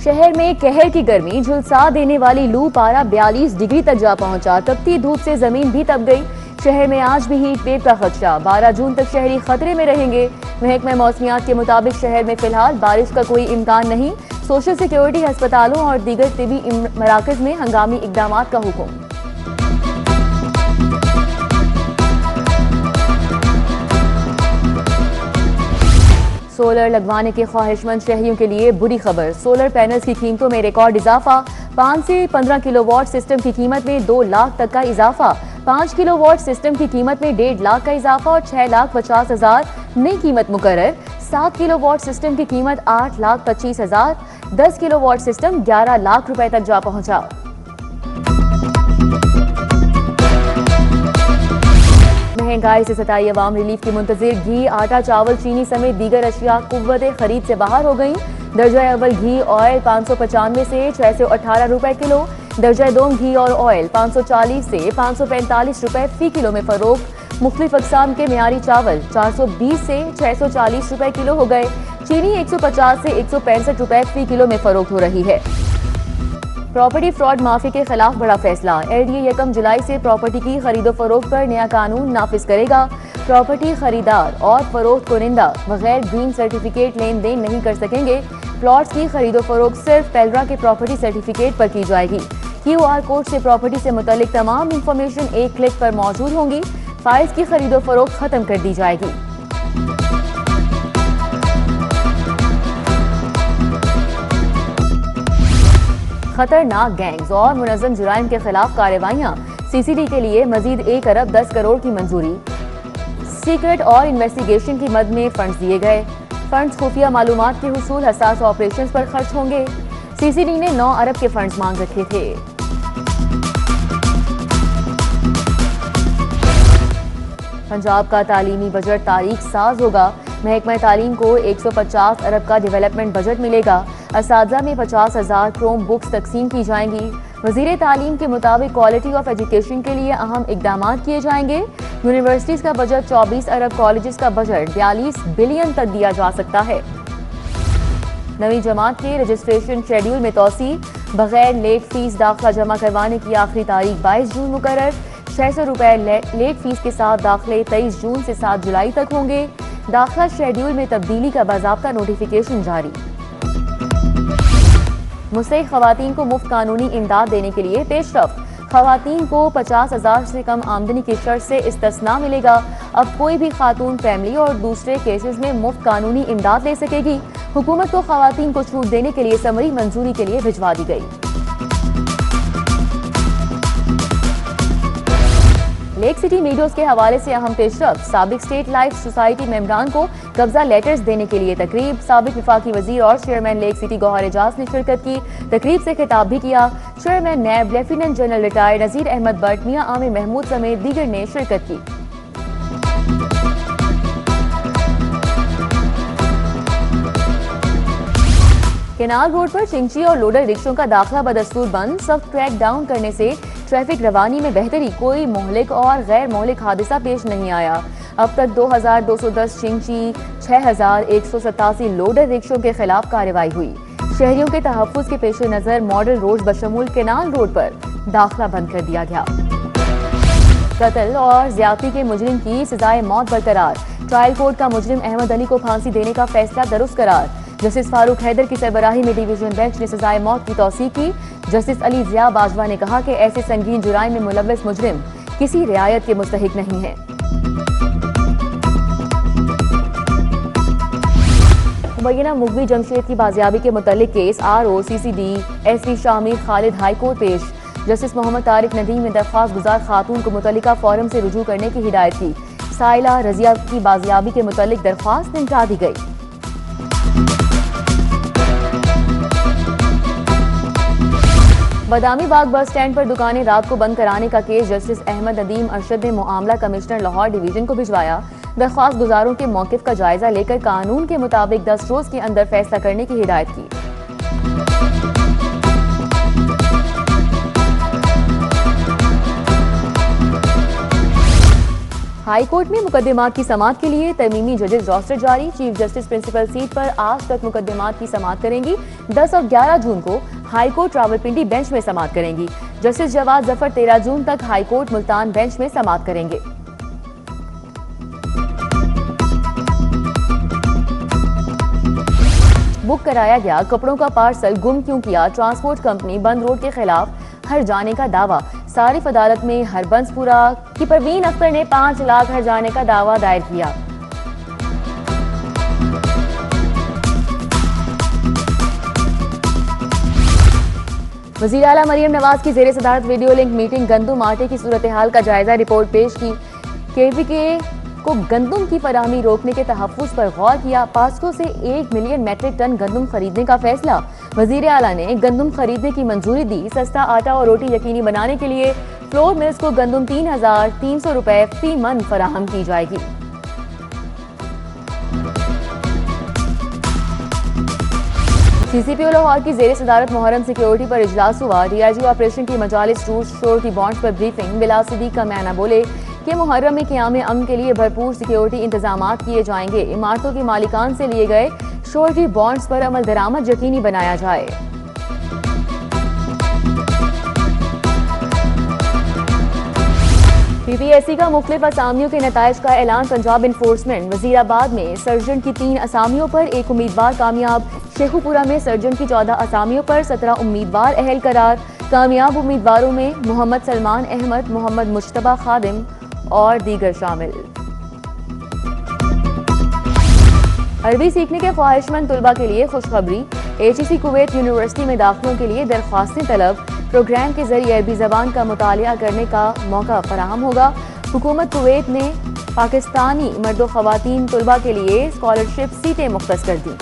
शहर में कहर की गर्मी झुलसा देने वाली लू पारा 42 डिग्री तक जा पहुंचा। तपती धूप से जमीन भी तप गई। शहर में आज भी हीट वेव का खदशा। 12 जून तक शहरी खतरे में रहेंगे। महकमा मौसमियात के मुताबिक शहर में फिलहाल बारिश का कोई इम्कान नहीं। सोशल सिक्योरिटी अस्पतालों और दीगर तिबी मराकज में हंगामी इकदाम का हुक्म। सोलर लगवाने के ख्वाहिशमंद शहरियों के लिए बुरी खबर। सोलर पैनल्स की कीमतों में रिकॉर्ड इजाफा। 5 से 15 किलोवाट सिस्टम की कीमत में 2 लाख तक का इजाफा। 5 किलोवाट सिस्टम की कीमत में 1.5 लाख का इजाफा और 6,50,000 नई कीमत मुकर्रर। 7 किलोवाट सिस्टम की कीमत 8,25,000। 10 किलोवाट सिस्टम 11 लाख रुपए तक जा पहुंचा। महंगाई से सताई अवाम रिलीफ की मुंतजिर घी, आटा, चावल, चीनी समेत दीगर अशिया कुव्वते खरीद से बाहर हो गई। दर्जा अव्वल घी ऑयल 595 से 618 रुपए किलो। दर्जा दोम घी और ऑयल 540 से 545 रुपए फी किलो में फरोख्त। मुख्तलिफ अक़साम के मियारी चावल 420 से 640 रुपए किलो हो गए। चीनी 150 से 165 रुपए फी किलो में फरोख्त हो रही है। प्रॉपर्टी फ्रॉड माफी के खिलाफ बड़ा फैसला। LDA 1 जुलाई से प्रॉपर्टी की खरीदो फरोख्त पर नया कानून नाफिज करेगा। प्रॉपर्टी खरीदार और फरोख्त कुनिंदा बगैर ग्रीन सर्टिफिकेट लेन देन नहीं कर सकेंगे। प्लॉट्स की खरीदो फरोख्त सिर्फ पेल्ड्रा के प्रॉपर्टी सर्टिफिकेट पर की जाएगी। QR कोड से प्रॉपर्टी से मुतल्लिक तमाम इंफॉर्मेशन एक क्लिक पर मौजूद होंगी। फाइल्स की खरीदो फरोख्त खत्म कर दी जाएगी। खतरनाक गैंग्स और मुनज़्ज़म जुराइम के खिलाफ कार्रवाइयां। CCD के लिए मजीद 1 अरब 10 करोड़ की मंजूरी। सीक्रेट और इन्वेस्टिगेशन की मद में फंड्स दिए गए। फंड्स खुफिया मालूमात के हुसूल हसास ऑपरेशंस पर खर्च होंगे। CCD ने 9 अरब के फंड्स मांग रखे थे। पंजाब का तालीमी बजट तारीख साज होगा। महकमा तालीम को 150 अरब का डेवलपमेंट बजट मिलेगा। असातिज़ा में 50,000 क्रोम बुक्स तकसीम की जाएंगी। वज़ीर तालीम के मुताबिक क्वालिटी ऑफ एजुकेशन के लिए अहम इकदाम किए जाएंगे। यूनिवर्सिटीज़ का बजट 24 अरब, कॉलेजेस का बजट 42 बिलियन तक दिया जा सकता है। नवी जमात के रजिस्ट्रेशन शेड्यूल में तोसी। बगैर लेट फीस दाखिला जमा करवाने की आखिरी तारीख 22 जून मुकर्रर। 600 रुपए लेट फीस के साथ दाखिले 23 जून से 7 जुलाई तक होंगे। दाखिला शेड्यूल में तब्दीली का बाज़ाब्ता नोटिफिकेशन जारी। मुस्तहिक़ ख़वातीन को मुफ्त कानूनी इमदाद देने के लिए पेशरफ़्त। ख़वातीन को 50,000 से कम आमदनी की शर्त से इस्तिस्ना मिलेगा। अब कोई भी खातून फैमिली और दूसरे केसेस में मुफ्त कानूनी इमदाद ले सकेगी। हुकूमत को ख़वातीन को छूट देने के लिए समरी मंजूरी के लिए भिजवा दी गई। लेक सिटी मीडियोज के हवाले से अहम पेशरफ्त। साबिक स्टेट लाइफ सोसाइटी मेंबरान को कब्जा लेटर्स देने के लिए तकरीब। साबिक विफाकी वजीर और chairman lake city Gohar Ejaz ने शिरकत की। तकरीब से खिताब भी किया। Chairman NAB lieutenant general retired Nazir Ahmed Butt, Mian Amir Mahmood समेत दीगर ने शिरकत की। केनाल रोड पर चिंची और लोडर रिक्शों का दाखिला बदस्तूर बंद। सख्त क्रैक डाउन करने से ट्रैफिक रवानी में बेहतरी। कोई मोहलिक और गैर मोहलिक हादसा पेश नहीं आया। अब तक 2,210 चिंची, 6,187 लोडर रिक्शों के खिलाफ कार्रवाई हुई। शहरियों के तहफ्फुज़ के पेश नजर मॉडल रोड बशमूल केनाल रोड पर दाखिला बंद कर दिया गया। कत्ल और ज्यादती के मुजरिम की सजाए मौत बरकरार। ट्रायल कोर्ट का मुजरिम अहमद अली को फांसी देने का फैसला दुरुस्त करार। जस्टिस फारूक हैदर की सरबराही में डिवीजन बेंच ने सजाए मौत की तौसीक की। जस्टिस अली जिया बाजवा ने कहा कि ऐसे संगीन जुराइम में मुलव्वस मुजरिम किसी रियायत के मुस्तहिक नहीं है। मुबैना मुगवी जमशेद की बाजियाबी के मुतल्लिक case RO CCD SV Shamir Khalid high court पेश। जस्टिस मोहम्मद तारिक नदीम ने दरख्वास्त गुजार खातून को मुतल्लिका फोरम से रुजू करने की हिदायत की। साइला रजिया की बाजियाबी के मुतल्लिक दरख्वास्त निपटा दी गई। बदामी बाग बस स्टैंड पर दुकानें रात को बंद कराने का केस जस्टिस अहमद नदीम अरशद ने मामला कमिश्नर लाहौर डिवीजन को भिजवाया। दरख्वास्त गुजारों के मौकिफ का जायजा लेकर कानून के मुताबिक 10 रोज के अंदर फैसला करने की हिदायत की। हाई कोर्ट में मुकदमात की समाअत के लिए तरमीमी जजेस रोस्टर जारी। चीफ जस्टिस प्रिंसिपल सीट पर आज तक मुकदमात की समाअत करेंगी। 10 और 11 जून को हाई कोर्ट रावलपिंडी बेंच में समाअत करेंगी। जस्टिस जवाद जफर 13 जून तक हाई कोर्ट मुल्तान बेंच में समाअत करेंगे। बुक कराया गया कपड़ों का पार्सल गुम क्यों किया, ट्रांसपोर्ट कंपनी बंद रोड के खिलाफ हर्जाने का दावा। सारिफ अदालत में हरबंसपुरा की परवीन अख्तर ने 5 लाख हर्जाने का दावा दायर किया। वज़ीर आला मरियम नवाज की जेर सदारत वीडियो लिंक मीटिंग, गंदुम आटे की सूरत हाल का जायजा रिपोर्ट पेश की। KVK को गंदुम की फराहमी रोकने के तहफ़्फ़ुज़ पर गौर किया। पास्को से 1 मिलियन मैट्रिक टन गंदुम खरीदने का फैसला। वज़ीर आला ने गंदुम खरीदने की मंजूरी दी। सस्ता आटा और रोटी यकीनी बनाने के लिए फ्लोर मिल्स को गंदुम 3,300 रुपए फी मन फराहम की जाएगी। CCPO लाहौर की जेर सदारत मुहर्रम सिक्योरिटी पर इजलास हुआ। DIG ऑपरेशन की मजालिस टूर श्योरिटी बॉन्ड्स पर ब्रीफिंग। बिलाल सिद्दीक का मैना बोले कि मुहर्रम में क़याम अमन के लिए भरपूर सिक्योरिटी इंतजाम किए जाएंगे। इमारतों के मालिकान से लिए गए श्योरिटी बॉन्ड्स पर अमल दरामद यकीनी बनाया जाए। PPSC का मुख्तलिफ असामियों के नताइज का ऐलान पंजाब इन्फोर्समेंट। वजीराबाद में सर्जन की 3 असामियों पर 1 उम्मीदवार कामयाब। शेखुपुरा में सर्जन की 14 असामियों पर 17 उम्मीदवार अहल करार। कामयाब उम्मीदवारों में मोहम्मद सलमान अहमद, मोहम्मद मुश्तबा खादिम और दीगर शामिल। अरबी सीखने के ख्वाहिशमंद तुलबा के लिए खुशखबरी। HEC कुवैत यूनिवर्सिटी में दाखिलों के लिए दरख्वास्तें तलब। प्रोग्राम के जरिए अरबी जबान का मुतालिया करने का मौका फराहम होगा। हुकूमत कुवैत ने पाकिस्तानी मर्दो ख्वातीन तुलबा के लिए स्कॉलरशिप सीटें मुख्तस कर दी।